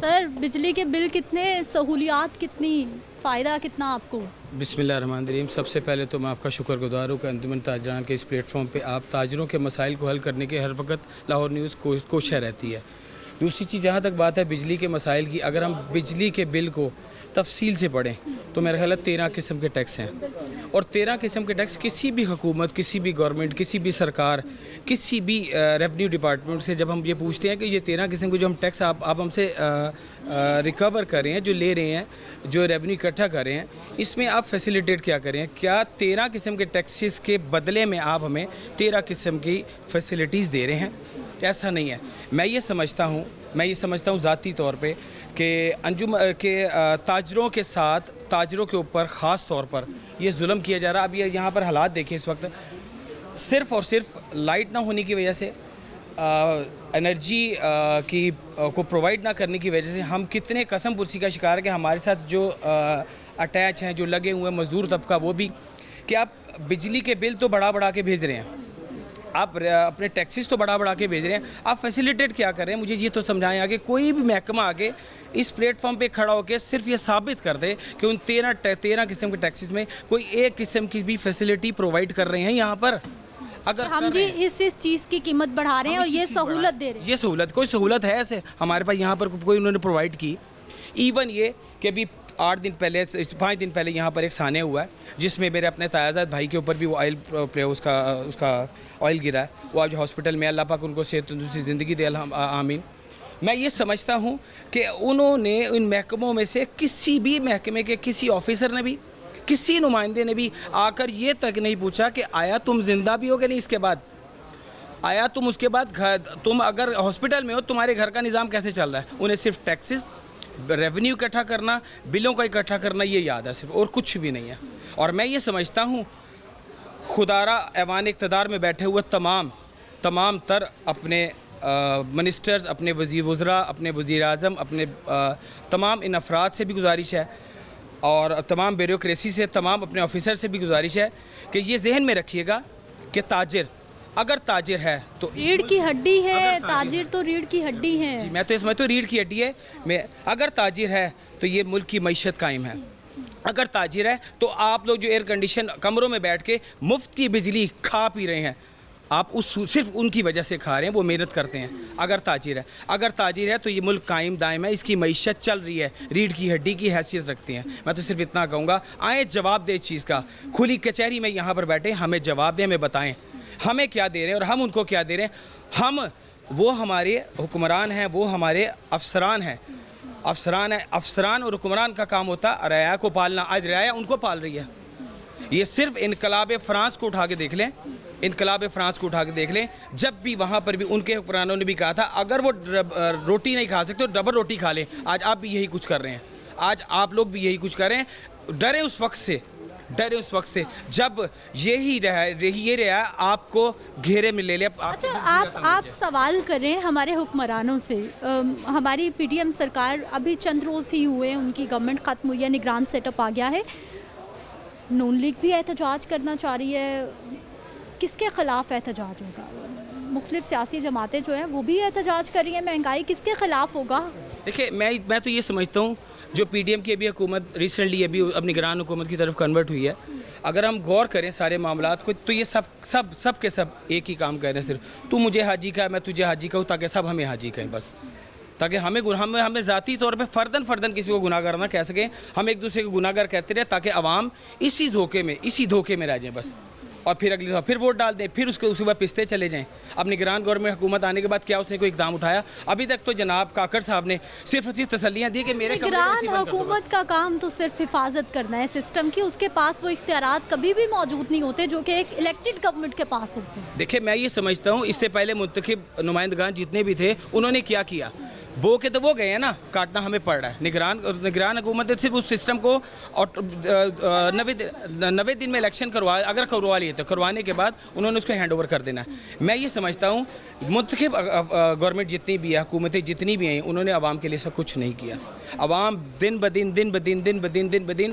سر بجلی کے بل کتنے، سہولیات کتنی، فائدہ کتنا آپ کو؟ بسم اللہ الرحمن الرحیم. سب سے پہلے تو میں آپ کا شکر گزار ہوں کہ انجمن تاجران کے اس پلیٹ فارم پہ آپ تاجروں کے مسائل کو حل کرنے کے ہر وقت لاہور نیوز کوشش رہتی ہے. دوسری چیز جہاں تک بات ہے بجلی کے مسائل کی، اگر ہم بجلی کے بل کو تفصیل سے پڑھیں تو میرا خیال ہے 13 قسم کے ٹیکس ہیں، اور 13 قسم کے ٹیکس کسی بھی حکومت، کسی بھی گورنمنٹ، کسی بھی سرکار، کسی بھی ریونیو ڈپارٹمنٹ سے جب ہم یہ پوچھتے ہیں کہ یہ 13 قسم کے جو ہم ٹیکس آپ ہم سے ریکور کر رہے ہیں، جو لے رہے ہیں، جو ریونیو اکٹھا کر رہے ہیں، اس میں آپ فیسیلیٹیٹ کیا کریں؟ کیا 13 قسم کے ٹیکسز کے بدلے میں آپ ہمیں 13 قسم کی فیسیلیٹیز دے رہے ہیں؟ ایسا نہیں ہے. میں یہ سمجھتا ہوں ذاتی طور پہ کہ تاجروں کے ساتھ، تاجروں کے اوپر خاص طور پر یہ ظلم کیا جا رہا. اب یہ یہاں پر حالات دیکھیں اس وقت، صرف اور صرف لائٹ نہ ہونے کی وجہ سے، انرجی کی کو پرووائڈ نہ کرنے کی وجہ سے ہم کتنے قسم پرسی کا شکار ہے کہ ہمارے ساتھ جو اٹیچ ہیں، جو لگے ہوئے مزدور طبقہ، وہ بھی کہ آپ بجلی کے بل تو بڑھا کے بھیج رہے ہیں، آپ اپنے ٹیکسز تو بڑھا کے بھیج رہے ہیں، آپ فیسیلیٹیٹ کیا کر رہے ہیں؟ مجھے یہ تو سمجھائیں آگے کوئی بھی محکمہ آگے اس پلیٹ فارم پہ کھڑا ہو کے صرف یہ ثابت کر دے کہ ان 13 قسم کے ٹیکسز میں کوئی ایک قسم کی بھی فیسیلیٹی پرووائڈ کر رہے ہیں یہاں پر. اگر ہم جی اس چیز کی قیمت بڑھا رہے ہیں اور یہ سہولت دے رہے ہیں، یہ کوئی سہولت ہے ایسے ہمارے پاس یہاں پر کوئی انہوں نے پرووائڈ کی؟ ایون یہ کہ ابھی 5 دن پہلے یہاں پر ایک سانحہ ہوا ہے جس میں میرے اپنے تایازاد بھائی کے اوپر بھی وہ اس کا آئل گرا ہے. وہ آج ہاسپٹل میں، اللہ پاک ان کو صحت تندرستی زندگی دے، آمین. میں یہ سمجھتا ہوں کہ انہوں نے ان محکموں میں سے کسی بھی محکمے کے کسی آفیسر نے بھی، کسی نمائندے نے بھی آ کر یہ تک نہیں پوچھا کہ آیا تم زندہ بھی ہو کہ نہیں، اس کے بعد آیا تم، اس کے بعد تم اگر ہاسپٹل میں ہو تمہارے گھر کا نظام کیسے چل رہا ہے؟ انہیں صرف ٹیکسز، ریونیو اکٹھا کرنا، بلوں کا اکٹھا کرنا، یہ یاد ہے صرف، اور کچھ بھی نہیں ہے. اور میں یہ سمجھتا ہوں خدارہ ایوان اقتدار میں بیٹھے ہوئے تمام تر اپنے منسٹرز، اپنے وزراء، اپنے وزیر اعظم، اپنے تمام ان افراد سے بھی گزارش ہے، اور تمام بیوروکریسی سے، تمام اپنے آفیسر سے بھی گزارش ہے کہ یہ ذہن میں رکھیے گا کہ اگر تاجر ہے تو ریڑھ کی ہڈی ہے. تاجر تو ریڑھ کی ہڈی ہے. جی، میں تو سمجھتا ہوں ریڑھ کی ہڈی ہے. اگر تاجر ہے تو یہ ملک کی معیشت قائم ہے. اگر تاجر ہے تو آپ لوگ جو ایئر کنڈیشن کمروں میں بیٹھ کے مفت کی بجلی کھا پی رہے ہیں، آپ صرف ان کی وجہ سے کھا رہے ہیں، وہ محنت کرتے ہیں. اگر تاجر ہے تو یہ ملک قائم دائم ہے، اس کی معیشت چل رہی ہے، ریڑھ کی ہڈی کی حیثیت رکھتی ہیں. میں تو صرف اتنا کہوں گا، آئیں جواب دیں اس چیز کا، کھلی کچہری میں یہاں پر بیٹھے، ہمیں جواب دیں، ہمیں بتائیں ہمیں کیا دے رہے ہیں اور ہم ان کو کیا دے رہے ہیں. وہ ہمارے حکمران ہیں، وہ ہمارے افسران ہیں. افسران اور حکمران کا کام ہوتا ہے رعایا کو پالنا. آج رعایا ان کو پال رہی ہے. یہ صرف انقلاب فرانس کو اٹھا کے دیکھ لیں، جب بھی وہاں پر بھی ان کے حکمرانوں نے بھی کہا تھا اگر وہ روٹی نہیں کھا سکتے تو ڈبل روٹی کھا لیں. آج آپ بھی یہی کچھ کر رہے ہیں، آج آپ لوگ بھی یہی کچھ کر رہے ہیں. ڈرے اس وقت سے جب یہی رہا آپ کو گھیرے میں لے لے. اچھا، آپ سوال کریں ہمارے حکمرانوں سے. ہماری پی ٹی ایم سرکار ابھی چند روز ہی ہوئے، ان کی گورنمنٹ ختم ہوئی ہے، نگران سیٹ اپ آ گیا ہے. نون لیگ بھی احتجاج کرنا چاہ رہی ہے. کس کے خلاف احتجاج ہوگا؟ مختلف سیاسی جماعتیں جو ہیں وہ بھی احتجاج کر رہی ہیں. مہنگائی کس کے خلاف ہوگا؟ دیکھیں، میں تو یہ سمجھتا ہوں جو پی ڈی ایم کی ابھی حکومت ریسنٹلی اب نگران حکومت کی طرف کنورٹ ہوئی ہے، اگر ہم غور کریں سارے معاملات کو تو یہ سب کے سب ایک ہی کام کر رہے ہیں. صرف تو مجھے حاجی کا، میں تجھے حاجی کہوں، تاکہ سب ہمیں حاجی کہیں، بس تاکہ ہمیں ذاتی طور پہ فردن کسی کو گناہ گار نہ کہہ سکیں. ہم ایک دوسرے کو گناہ گار کہتے رہے تاکہ عوام اسی دھوکے میں رہ جائیں بس، اور پھر اگلی دفعہ پھر ووٹ ڈال دیں، پھر اس کے بعد پستے چلے جائیں. اب نگران گورنمنٹ حکومت آنے کے بعد کیا اس نے کوئی اقدام اٹھایا؟ ابھی تک تو جناب کاکڑ صاحب نے صرف تسلیاں دی کہ میرے نگران حکومت کا کام تو صرف حفاظت کرنا ہے سسٹم کی. اس کے پاس وہ اختیارات کبھی بھی موجود نہیں ہوتے جو کہ ایک الیکٹڈ گورنمنٹ کے پاس ہوتے ہیں. دیکھیں، میں یہ سمجھتا ہوں اس سے پہلے منتخب نمائندگان جتنے بھی تھے انہوں نے کیا وہ کہ تو وہ گئے ہیں نا، کاٹنا ہمیں پڑ رہا ہے. نگران حکومت صرف اس سسٹم کو 90 دن میں الیکشن اگر کروا لیے تو کروانے کے بعد انہوں نے اس کو ہینڈ اوور کر دینا ہے. میں یہ سمجھتا ہوں منتخب گورنمنٹ جتنی بھی ہے، حکومتیں جتنی بھی ہیں، انہوں نے عوام کے لیے سب کچھ نہیں کیا. عوام دن بدن